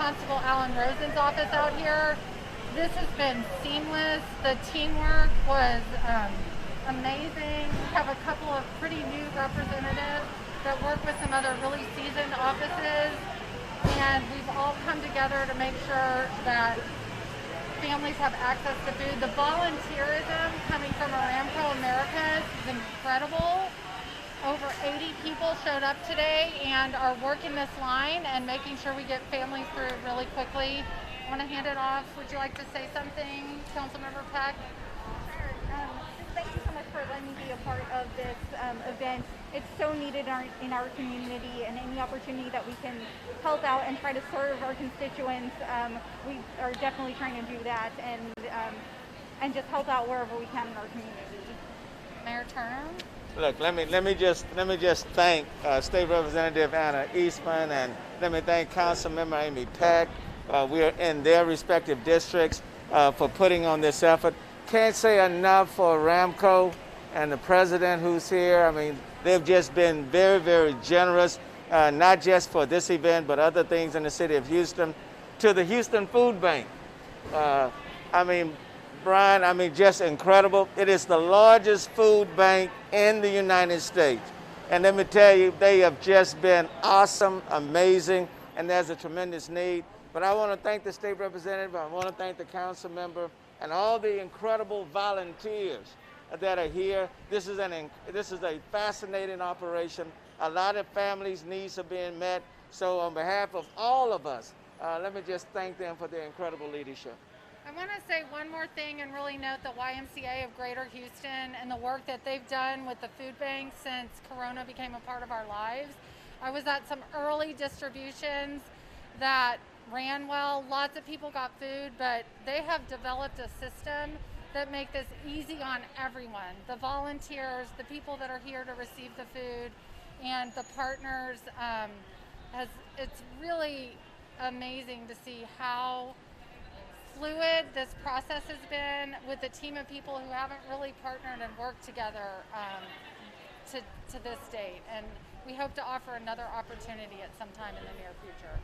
Constable Alan Rosen's office out here. This has been seamless. The teamwork was amazing. We have a couple of pretty new representatives that work with some other really seasoned offices, and we've all come together to make sure that families have access to food. The volunteerism coming from Aramco Americas is incredible. Over 80 people showed up today and are working this line and making sure we get families through it really quickly. I want to hand it off. Would you like to say something, Councilmember Peck? Sure. Just thank you so much for letting me be a part of this event. It's so needed in our community, and any opportunity that we can help out and try to serve our constituents, we are definitely trying to do that and just help out wherever we can in our community. Mayor Turner? Look, let me just thank State Representative Anna Eastman, and let me thank Councilmember Amy Peck. We are in their respective districts for putting on this effort. Can't say enough for Aramco and the president who's here. I mean, they've just been very, very generous, not just for this event, but other things in the city of Houston, to the Houston Food Bank. Brian, just incredible. It is the largest food bank in the United States. And let me tell you, they have just been awesome, amazing, and there's a tremendous need. But I want to thank the state representative, I want to thank the council member, and all the incredible volunteers that are here. This is a fascinating operation. A lot of families' needs are being met. So on behalf of all of us, let me just thank them for their incredible leadership. I want to say one more thing and really note the YMCA of Greater Houston and the work that they've done with the food bank since Corona became a part of our lives. I was at some early distributions that ran well. Lots of people got food, but they have developed a system that make this easy on everyone. The volunteers, the people that are here to receive the food, and the partners. It's really amazing to see how fluid this process has been with a team of people who haven't really partnered and worked together to this date. And we hope to offer another opportunity at some time in the near future.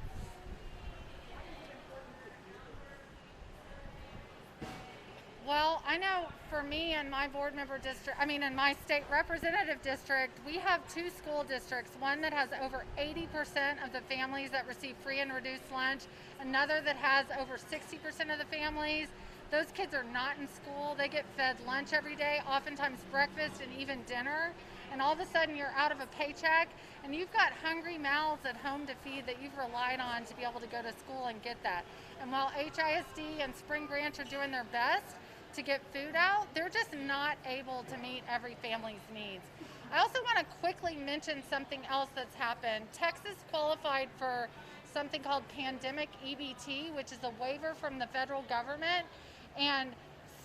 Well, I know for me and my board member district, in my state representative district, we have two school districts, one that has over 80% of the families that receive free and reduced lunch, another that has over 60% of the families. Those kids are not in school. They get fed lunch every day, oftentimes breakfast and even dinner. And all of a sudden you're out of a paycheck and you've got hungry mouths at home to feed that you've relied on to be able to go to school and get that. And while HISD and Spring Branch are doing their best to get food out, they're just not able to meet every family's needs. I also want to quickly mention something else that's happened. Texas qualified for something called Pandemic EBT, which is a waiver from the federal government, and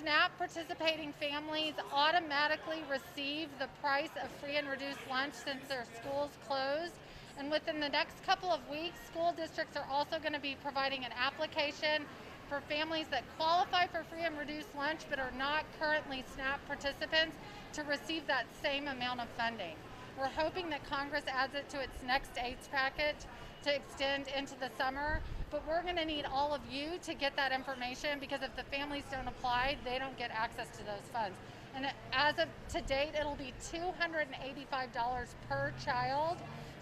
SNAP participating families automatically receive the price of free and reduced lunch since their schools closed. And within the next couple of weeks, school districts are also going to be providing an application for families that qualify for free and reduced lunch but are not currently SNAP participants to receive that same amount of funding. We're hoping that Congress adds it to its next AIDS package to extend into the summer, but we're going to need all of you to get that information, because if the families don't apply, they don't get access to those funds. And as of to date, it'll be $285 per child.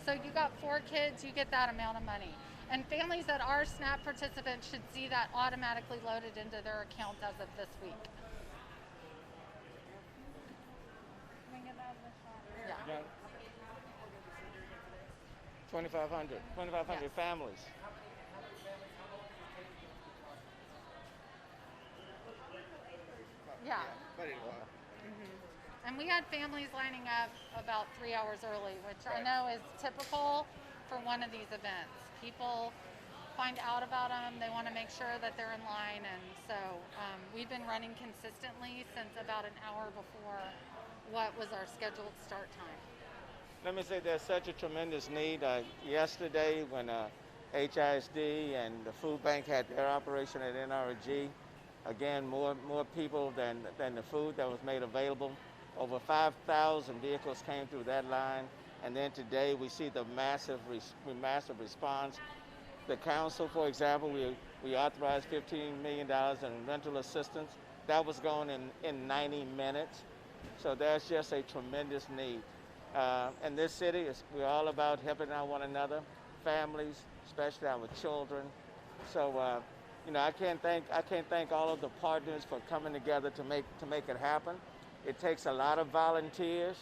So you got 4 kids, you get that amount of money. And families that are SNAP participants should see that automatically loaded into their account as of this week. Yeah. 2,500 Yes. families. Yeah. Mm-hmm. And we had families lining up about 3 hours early, which I know is typical for one of these events. People find out about them, they want to make sure that they're in line, and so we've been running consistently since about an hour before what was our scheduled start time. Let me say there's such a tremendous need. Yesterday when HISD and the food bank had their operation at NRG, again, more people than the food that was made available. Over 5,000 vehicles came through that line. And then today we see the massive response. The council, for example, we authorized $15 million in rental assistance. That was going in 90 minutes. So there's just a tremendous need. And this city, we're all about helping out one another, families, especially our children. So, I can't thank all of the partners for coming together to make it happen. It takes a lot of volunteers,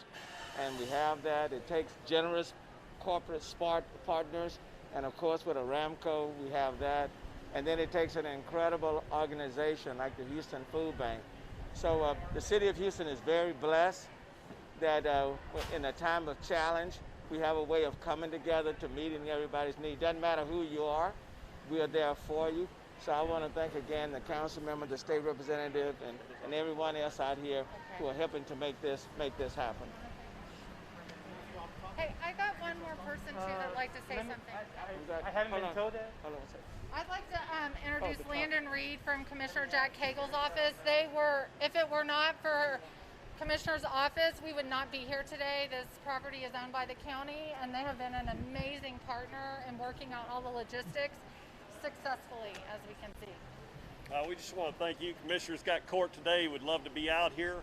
and we have that. It takes generous corporate smart partners, and of course with Aramco, we have that. And then it takes an incredible organization like the Houston Food Bank. So the city of Houston is very blessed that in a time of challenge, we have a way of coming together to meeting everybody's need. Doesn't matter who you are, we are there for you. So I want to thank again the council member, the state representative, and everyone else out here who are helping to make this happen. Hey, I got one more person too that'd like to say something. I haven't been told that. Hold on a second. I'd like to introduce Landon Reed from Commissioner Jack Cagle's office. If it were not for Commissioner's office, we would not be here today. This property is owned by the county, and they have been an amazing partner in working out all the logistics successfully, as we can see. We just want to thank you. Commissioners got court today. Would love to be out here.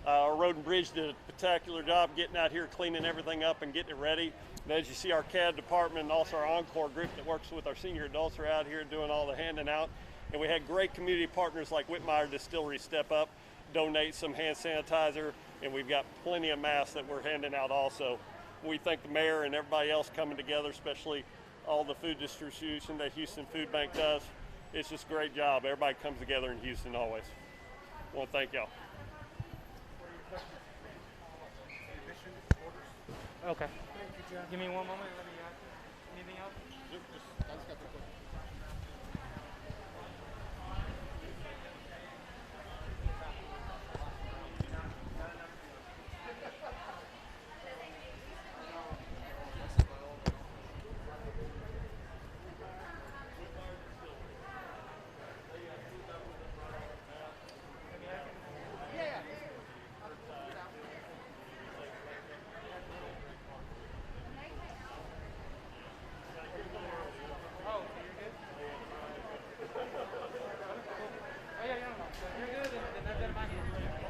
Our road and bridge did a spectacular job getting out here, cleaning everything up and getting it ready. And as you see, our CAD department and also our Encore group that works with our senior adults are out here doing all the handing out. And we had great community partners like Whitmire Distillery step up, donate some hand sanitizer, and we've got plenty of masks that we're handing out also. We thank the mayor and everybody else coming together, especially all the food distribution that Houston Food Bank does. It's just a great job. Everybody comes together in Houston always. I want to thank y'all. Okay. Give me one moment. Let me ask you. Anything else? Oh, yeah, no. You're good, and that's my hand.